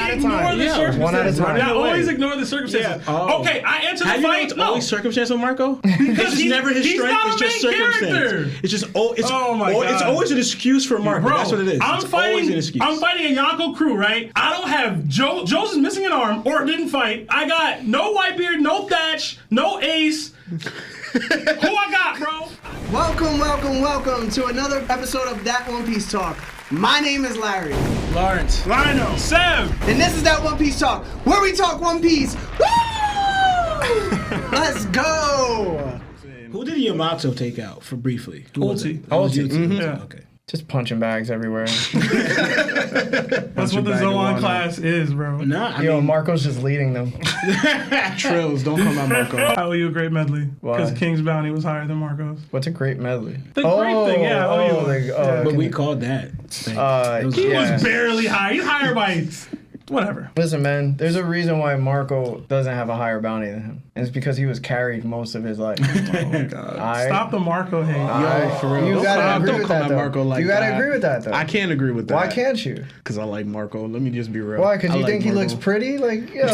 at a time. One at a time. I always ignore the circumstances. Yeah. Oh. Okay, I answer the How fight. You know it's always circumstance with Marco? Because it's never his strength. It's just circumstance. Character. It's just it's always an excuse for Marco. Bro, that's what it is. I'm fighting a Yonko crew, right? I don't have Joe's is missing an arm or didn't fight. I got no Whitebeard, no Thatch, no Ace. Who I got, bro? Welcome to another episode of That One Piece Talk. My name is Larry. Lawrence. Lionel. Sev. And this is That One Piece Talk, where we talk One Piece. Woo! Let's go! Who did Yamato take out for briefly? Ulti. Yeah. Okay. Just punching bags everywhere. That's what the Zoan class is, bro. Nah, I Yo, mean, Marco's just leading them. Trills, don't come out Marco. I owe you a great medley. Because Why? King's Bounty was higher than Marco's. What's a great medley? The great thing, yeah. I owe you one. But we called that. He was barely high. He's higher by whatever. Listen, man, there's a reason why Marco doesn't have a higher bounty than him. And it's because he was carried most of his life. Oh my God. Stop the Marco hate. Yo, for real. You gotta agree with that, though. Marco like You gotta that. agree with that, though. I can't agree with that. Why can't you? Because I like Marco. Let me just be real. Why? Because I you like think he Marco. looks pretty? Like, yo.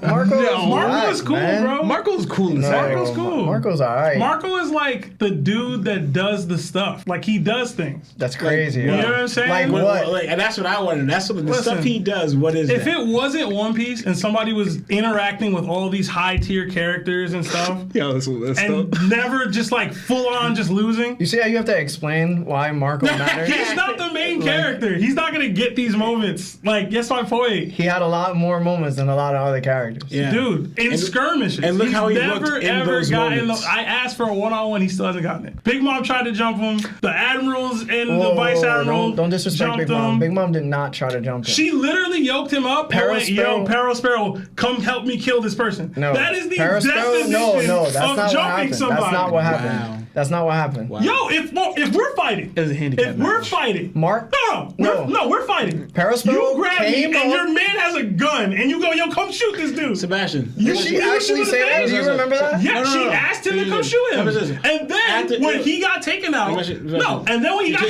Marco Marco's is cool, man. bro. Marco's cool as No, hell. Marco's cool. Marco's alright. Marco is like the dude that does the stuff. Like, he does things. That's crazy. You yo. know what I'm saying? Like what? And that's what I wanted. That's what the Listen, stuff he does. What is If that? it wasn't One Piece and somebody was interacting with all these high tier characters and stuff, Yo, that's and never just like full on just losing. You see how you have to explain why Marco matters? He's not the main character. He's not gonna get these moments. Like, yes, my point. He had a lot more moments than a lot of other characters. Yeah. Dude, in skirmishes. and look he's how he never looked in ever those gotten moments. I asked for a one-on-one, he still hasn't gotten it. Big Mom tried to jump him. The admirals and the vice admiral Don't disrespect jumped Big Mom. him. Big Mom did not try to jump him. She literally yoked him up and went, yo, Sparrow, come help me kill this person. No. That is the Periscope? definition No, that's of not what jumping happened. somebody. That's not what happened. Wow. That's not what happened. Wow. Yo, if we're fighting, As a handicap if we're match. fighting, Mark? No, we're fighting. Periscope You grab me came and up- your man has a gun and you go, yo, come shoot this dude. Sebastian. Did she actually say that? Do you remember that? Yeah, No. she asked him to come shoot him. And then when he got taken out, and then when he got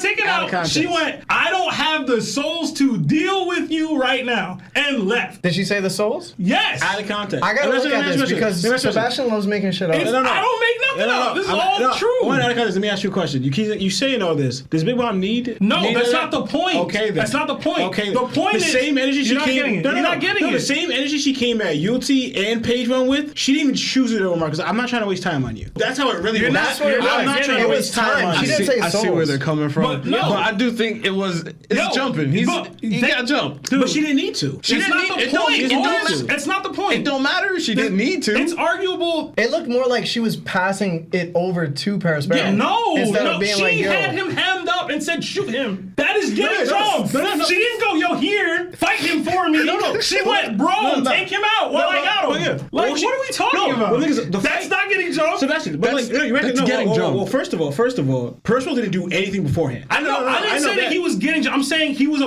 taken out, she went, I don't have the souls to deal with you right now, and left. Did she say the souls? Yes. Out of context. I gotta look at this because Sebastian loves making shit up. I don't make nothing up. This is all true. Out of context, let me ask you a question. You saying all this. Does Big Mom need? No, need that's that? not the point. Okay, then. That's not the point. Okay, the point is the same energy she you're not came. getting it. You're not getting it. The same energy she came at Yuti and Page One with. She didn't even choose it over Mark. Because I'm not trying to waste time on you. That's how it really You're was. not- you're I'm not not trying getting to it. waste time on She you. didn't say I see where souls. they're coming from. But no. But I do think it's jumping. He got jumped. Dude, But she didn't need to. It's not the point. It's not the point. It don't matter if she didn't need to. It's arguable. It looked more like she was passing it over to Periscope. Yeah, no, Instead of being she like, yo. had him hemmed up and said, shoot him. That is getting No, jumped. no. She didn't go, yo, here, fight him for me. She went, bro, take him out while I got him. Yeah. Like, what are we talking about? That's That's not getting jumped. Sebastian, but That's- like, you're right. that's No, getting jumped. Well, first of all, Percival didn't do anything beforehand. I didn't say that he was getting jumped. I'm saying he was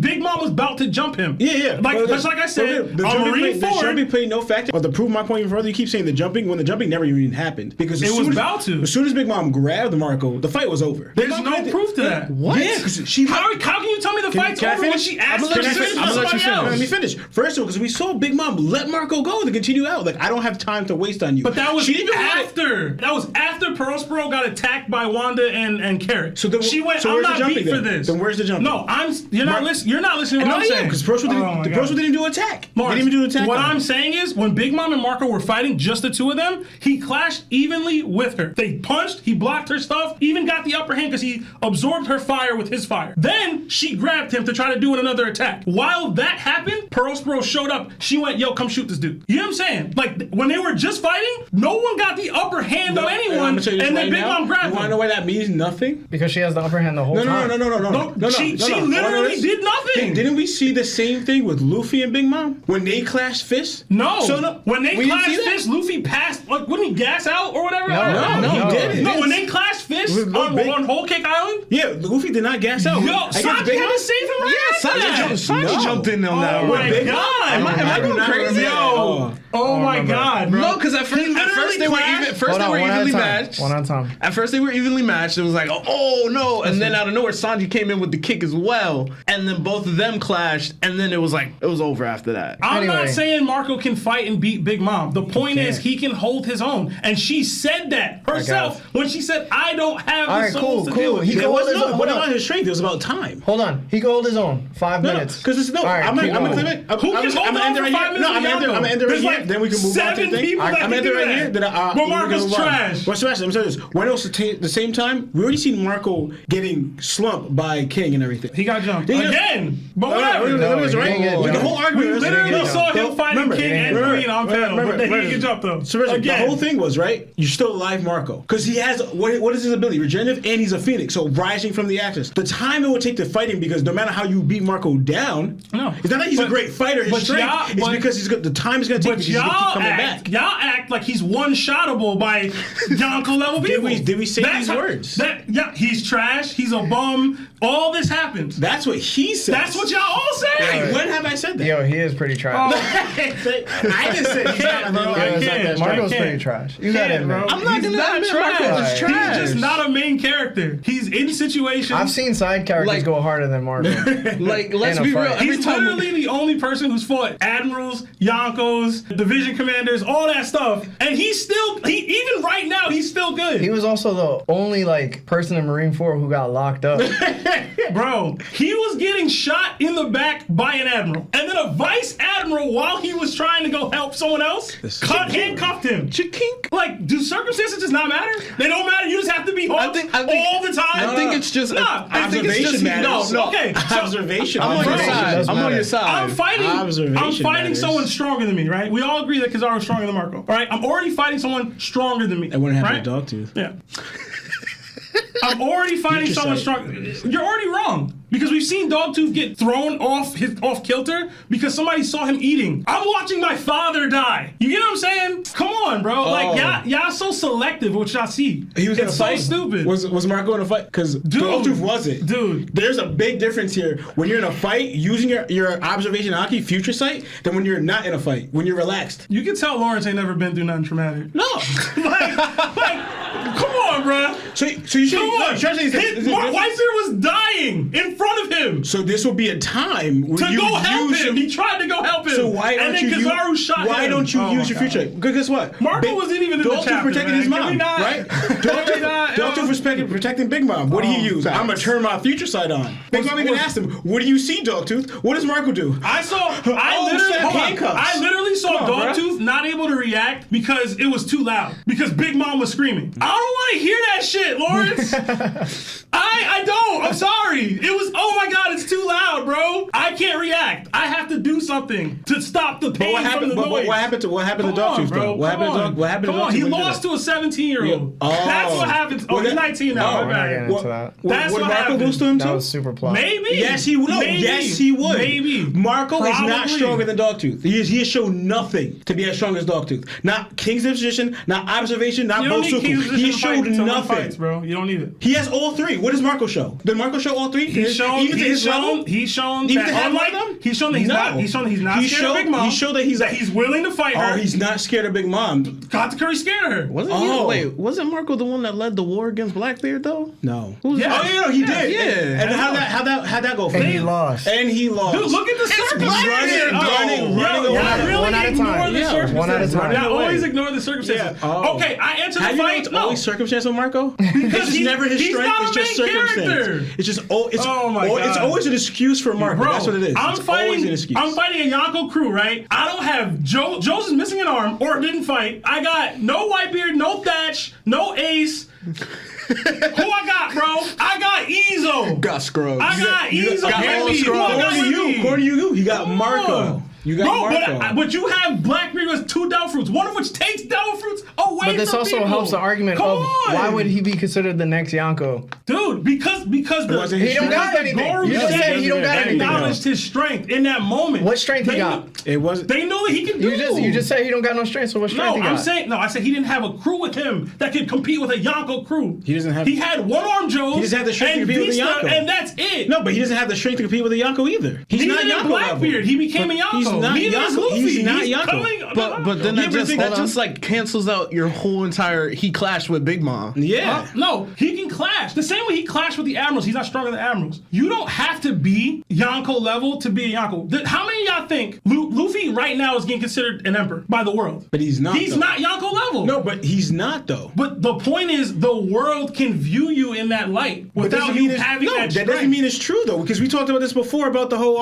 Big Mom was about to jump him. Yeah. Just like I said, the on jumping Marineford, played no factor. But to prove my point even further, you keep saying the jumping when the jumping never even happened because It was about to. As soon as Big Mom grabbed Marco, the fight was over. there's no proof to that. What? Yeah, because she. How can you tell me the fight's over when she asked I'm gonna let to you finish finish. I'm gonna let you somebody else? Let me finish. First of all, because we saw Big Mom let Marco go to continue out. Like, I don't have time to waste on you. But that was she didn't even want it. after. That was after Perospero got attacked by Wanda and Carrot. So then, she went, so I'm where's the not jumping beat for then? this. Then where's the jumping? No, you're not listening. You're not listening to what I'm saying. Because Percival didn't do attack. Mark, he didn't even do attack. what on I'm him. saying is, when Big Mom and Marco were fighting, just the two of them, he clashed evenly with her. They punched, he blocked her stuff, even got the upper hand because he absorbed her fire with his fire. Then she grabbed him to try to do another attack. While that happened, Perospero showed up. She went, yo, come shoot this dude. You know what I'm saying? Like, when they were just fighting, no one got the upper hand on anyone, and then Big Mom grabbed him. You want to know why that means nothing? Because she has the upper hand the whole time. No. She literally did nothing. Didn't we see the same thing with Luffy and Big Mom when they clashed fists? No. So when they we didn't clashed see that? fists, Luffy passed. Like, wouldn't he gas out or whatever? No, he didn't. No, when they clashed fists on Whole Cake Island. Yeah, Luffy did not gas out. Yo, Sanji had to save him right after that. Sanji jumped in him now. Oh my Big god! Am I going crazy? Yo! Oh my god, bro! No, because at first they were even. First they were evenly matched. One at a time. At first they were evenly matched. It was like, oh no, and then out of nowhere, Sanji came in with the kick as well, and then both of them clashed, and then it was like it was over after that. I'm not Anyway. saying Marco can fight and beat Big Mom. The point is he can hold his own, and she said that herself when she said, "I don't have the souls to deal with He it." can It hold wasn't his own. what Hold about on. his strength? It was about time. Hold on. He can hold his own. 5 No, minutes. because it's no. All right, I'm keep gonna going. clip it. Who can hold on for 5 minutes? No, I'm gonna end it right There's here. like Then we can move on to the 7 thing. people that I'm can gonna end it do right that. here. But Then Marco's trash. Well, Sebastian, let me tell you this. When else at the same time, we already seen Marco getting slumped by King and everything. He got jumped Yeah. again. But No, whatever. that was he right. didn't get The jumped. whole argument. We was- literally get saw jumped. him fighting Remember, King and remember, Queen on panel, remember, but then he remember. didn't get jumped though. So the Again. whole thing was, right, you're still alive Marco. Because he has, what is his ability? Regenerative, and he's a phoenix, so rising from the ashes. The time it would take to fight him, because no matter how you beat Marco down, No. it's not that he's a But- great fighter, his but strength, y'all- it's but- because the time is going to take But because he's going to keep coming back. y'all act like he's one-shottable by Yonko level people. Did we say these words? Yeah, he's trash. He's a bum. All this happens. That's what he said. That's what y'all all say. Hey, when have I said that? Yo, he is pretty trash. I didn't say he's not, bro. I I didn't say can't. that. Marco's can't. pretty trash. You gotta Can't, admit. bro. I'm not He's gonna not admit trash. Marco's He's trash. He's just not a main character. He's in situations. I've seen side characters Like- go harder than Marco. Like, let's In a be real. fight. Every He's time literally the only person who's fought admirals, Yonkos, division commanders, all that stuff, and he's still. Even right now, he's still good. He was also the only like person in Marine 4 who got locked up. Bro, he was getting shot in the back by an admiral, and then a vice admiral, while he was trying to go help someone else, handcuffed him. Chikink. Like, do circumstances just not matter? They don't matter. You just have to be hooked I think- all the time. I think it's just. Nah, I think it's just. observation matters. No. Okay, so Observation. I'm on your Observation side. does I'm on matter. your side. I'm fighting Observation matters. someone stronger than me, right? We all agree that Kizaru's stronger than Marco. All right? I'm already fighting someone stronger than me. That wouldn't happen right? to Dogtooth. Yeah. I'm already fighting Future someone sight. strong. You're already wrong. Because we've seen Dogtooth get thrown off kilter because somebody saw him eating. I'm watching my father die. You get what I'm saying? Come on, bro. Like y'all so selective with what y'all see. He was it's so gonna fight. stupid. Was Marco in a fight? Because Dogtooth wasn't. Dude. There's a big difference here when you're in a fight using your observation Aki future sight than when you're not in a fight, when you're relaxed. You can tell Lawrence ain't never been through nothing traumatic. No. like, come on, bro. So you Come on. should Whitebeard was dying in front of him. So this will be a time when To you go help use him. He tried to go help him. So why and don't then you Kizaru shot him. Why don't you Oh use my your God. future? Because guess what? Marco wasn't even in the Dogtooth chapter, protected man. his Can we mom, not? right? Can we not, yo? Dogtooth was protecting Big Mom. What did he use? I'm gonna turn my future sight on. Big Mom even asked him, "What do you see, Dogtooth? What does Marco do?" I handcuffs. literally saw Come on, Dogtooth not able to react because it was too loud. Because Big Mom was screaming. I don't want to hear that shit, Lawrence. I don't. I'm sorry. It was, oh my God, it's too loud, bro. I can't react. I have to do something to stop the pain from the noise. What happened to Come Dogtooth on, bro. though? What happened to Dogtooth? He when did lost that? to a 17-year-old. Yeah. Oh. That's what happens. Oh, Well, he's that- 19 now. oh, my We're not bad. getting into that. That's Would what Marco happened. lose to him That too? was super plot. Maybe. Yes, he would. No, Maybe. yes, he would. Maybe. Marco is not Probably. stronger than Dogtooth. He has shown nothing to be as strong as Dogtooth. Not King's position, not observation, not You don't both need King's He position to showed fight to win nothing. fights, bro. You don't need it. He has all three. What does Marco show? Did Marco show all three? He's shown. Even to his level? He's shown Even that to have unlike one of them? he's shown that he's No. not. He's shown that he's not He scared showed- of Big Mom. he showed that he's willing to fight her. Oh, he's not scared of Big Mom. Katakuri scared her. Wasn't Marco the one that led the war against Blackbeard though? No. Who's Yeah. Oh, yeah, no, he Yeah, did. yeah. And how'd that go for And him? he lost. And he lost. Dude, look at the circumstances. running Y'all really one at a ignore time. the Yeah, circumstances. one at a time. Y'all Away. always ignore the circumstances. Yeah. Oh. Okay, I answered How the do you know fight. it's No. always circumstance with Marco? It's just he's- never his he's strength. not It's a just main circumstance. character. It's just it's God. always an excuse for Marco. Bro, That's what it is. I'm It's always an excuse. fighting a Yonko crew, right? I don't have Joe. Joe's is missing an arm or didn't fight. I got no Whitebeard, no Thatch, no Ace. Who I got, bro? I got Iyzo. Got scrubbed. I got Iyzo. got with all me. Who I scrubs. got with me? According to you, he got Come Marco. on. You got Bro, Marco. but you have Blackbeard with 2 devil fruits, one of which takes devil fruits away But this from also people. helps the argument Come of on. why would he be considered the next Yonko? Dude, because wasn't He his don't got strength. anything. Goro You just said he don't got anything. acknowledged his strength in that moment. What strength he They got? kn- It wasn't. They know that he can do. You just said he don't got no strength. So what strength No, he got? I said he didn't have a crew with him that could compete with a Yonko crew. He doesn't have. He had one-arm Joes. He doesn't have the strength to and compete with the Vista, Yonko. and that's it. No, but he doesn't have the strength to compete with the Yonko either. He's Neither not did Yonko Blackbeard. level. He became a Yonko. He's not Neither is Yonko. Luffy. He's not Yonko. coming- But then Yeah, that just like cancels out your whole entire. He clashed with Big Mom. Yeah. No, he can clash. The same way he clashed with the Admirals, he's not stronger than Admirals. You don't have to be Yonko level to be a Yonko. How many of y'all think Luffy right now is getting considered an emperor by the world? But he's not. He's though. not Yonko level. No, but he's not though. But the point is, the world can view you in that light But without doesn't you mean it's- having no, that that doesn't strength. mean it's true though, because we talked about this before about the whole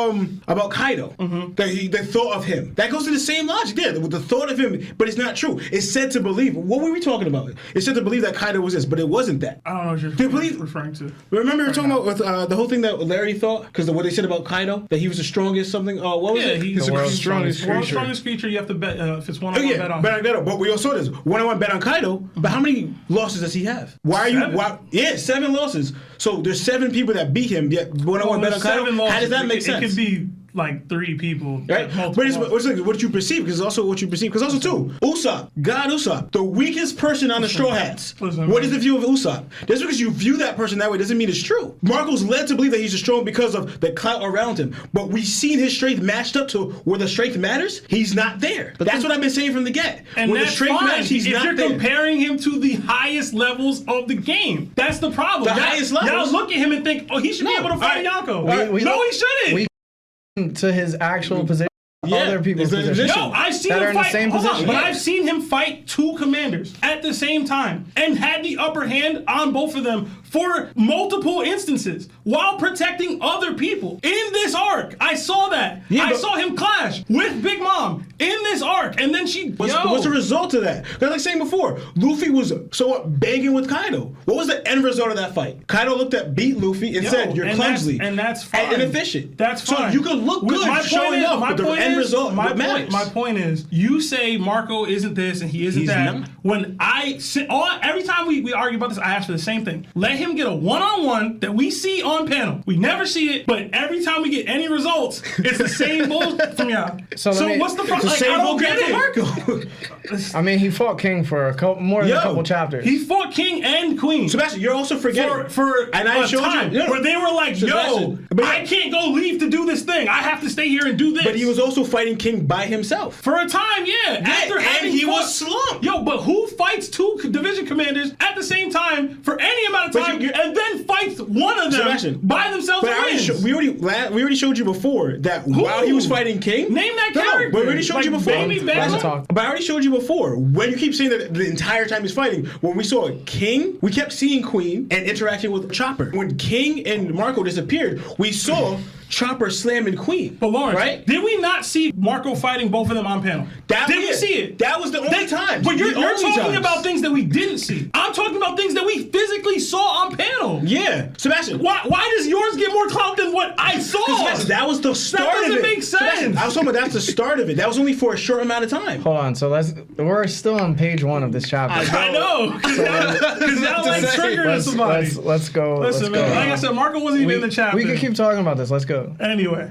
about Kaido. The thought of him. That goes to the same logic there. With the thought of him, but it's not true. It's said to believe. What were we talking about? It's said to believe that Kaido was this, but it wasn't that. I don't know what you're They believe- referring to. Remember we were talking about with the whole thing that Larry thought, because what they said about Kaido, that he was the strongest something. What was Yeah, it? he's The world's strongest world's creature. strongest creature. You have to bet if it's Oh, one-on-one yeah, bet on. bet on Kaido. But we also saw this one-on-one bet on Kaido. But how many losses does he have? Why are you? 7. Why? Yeah, 7 losses. So there's 7 people that beat him. Yet one-on-one bet on Kaido. How does that make sense? It could be like 3 people. Right, but it's what you perceive, because also what you perceive, because also too, Usopp, God Usopp, the weakest person on the Straw Hats. Listen, What is the view of Usopp? Just because you view that person that way doesn't mean it's true. Marco's led to believe that he's strong because of the clout around him, but we've seen his strength matched up to where the strength matters. He's not there. But that's what I've been saying from the get. And when the that's strength fine. matters, he's if not you're there. comparing him to the highest levels of the game, that's the problem. The highest levels? Y'all look at him and think, oh, he should be able to fight Yonko. We- No, he shouldn't. we- to his actual position. Yeah, Other people's it's a position. position. No, I've seen That are him in the fight. same Hold on, position. but Yeah. I've seen him fight 2 commanders at the same time and had the upper hand on both of them for multiple instances while protecting other people. In this arc, I saw that. Yeah, I but- saw him clash with Big Mom in this arc, and then she. What's the result of that? Because like saying before, Luffy was banging with Kaido. What was the end result of that fight? Kaido looked at beat Luffy and said, "You're and clumsy and that's fine. and inefficient." That's fine. So you could look good showing up, but the end result what matters. My point is, you say Marco isn't this and he isn't He's that. not. When every time we argue about this, I ask for the same thing. Let him get a one-on-one that we see on panel. We never see it, but every time we get any results, it's the same bullshit from y'all. So So let me- what's the It's problem? the Like, same I don't bull get for it. Marco. I mean, he fought King for more than Yo, a couple chapters. He fought King and Queen. Sebastian, you're also forgetting. For and I a showed time you, where they were like, "Yo, Sebastian, but I can't go leave to do this thing. I have to stay here and do this." But he was also fighting King by himself. for a time, yeah. After and having he fought- was slumped. Yo, but who fights 2 division commanders at the same time for any amount of But time, you- and then fights one of them Sebastian, by themselves But and wins? we already showed you before that while he was fighting King. Name that No, character. but we already showed you Like before. Baby Let's Beckham? talk. But I already showed you before. When you keep saying that the entire time he's fighting, when we saw King, we kept seeing Queen and interacting with Chopper. When King and Marco disappeared, we saw Chopper slamming Queen. But Lawrence, right? did we not see Marco fighting both of them on panel? Did we see it? That was the only time. But you're The only talking times. about things that we didn't see. I'm talking about things that we physically saw on panel. Yeah, Sebastian. Why does yours get more clout than what I saw? Sebastian, that was the start of it. doesn't make Sebastian, sense. I was talking about that's the start of it. That was only for a short amount of time. Hold on. So we're still on page 1 of this chapter. I know, because y'all like triggering somebody. Let's go. Listen, let's man, go. like I said, Marco wasn't even in the chapter. We can keep talking about this. Let's go. Anyway,